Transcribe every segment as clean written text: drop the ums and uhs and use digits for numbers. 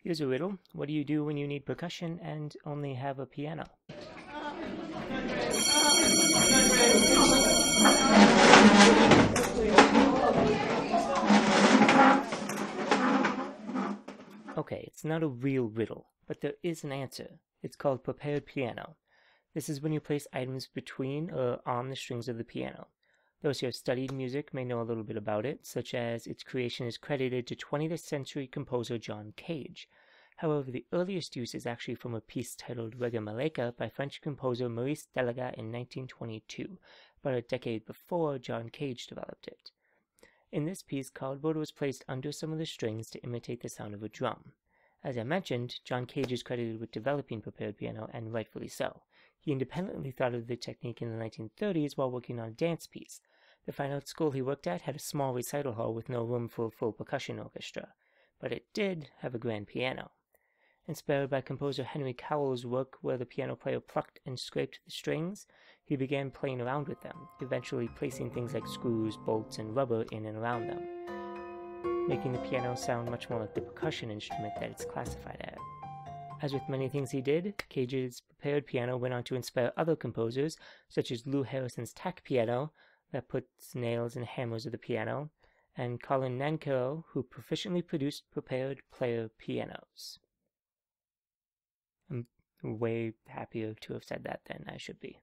Here's a riddle. What do you do when you need percussion and only have a piano? Okay, it's not a real riddle, but there is an answer. It's called prepared piano. This is when you place items between or on the strings of the piano. Those who have studied music may know a little bit about it, such as its creation is credited to 20th century composer John Cage. However, the earliest use is actually from a piece titled Rega Maleka by French composer Maurice Delegate in 1922, about a decade before John Cage developed it. In this piece, cardboard was placed under some of the strings to imitate the sound of a drum. As I mentioned, John Cage is credited with developing prepared piano, and rightfully so. He independently thought of the technique in the 1930s while working on a dance piece. The fine arts school he worked at had a small recital hall with no room for a full percussion orchestra, but it did have a grand piano. Inspired by composer Henry Cowell's work where the piano player plucked and scraped the strings, he began playing around with them, eventually placing things like screws, bolts, and rubber in and around them, making the piano sound much more like the percussion instrument that it's classified as. As with many things he did, Cage's prepared piano went on to inspire other composers, such as Lou Harrison's tack piano, that puts nails and hammers of the piano, and Colin Nankero, who proficiently produced prepared player pianos. I'm way happier to have said that than I should be.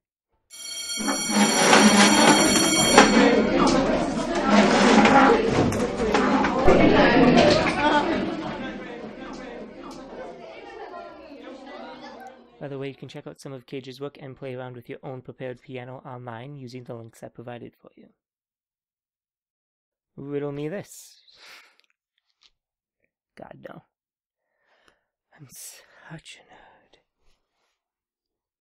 By the way, you can check out some of Cage's work and play around with your own prepared piano online using the links I provided for you. Riddle me this. God, no. I'm such a nerd.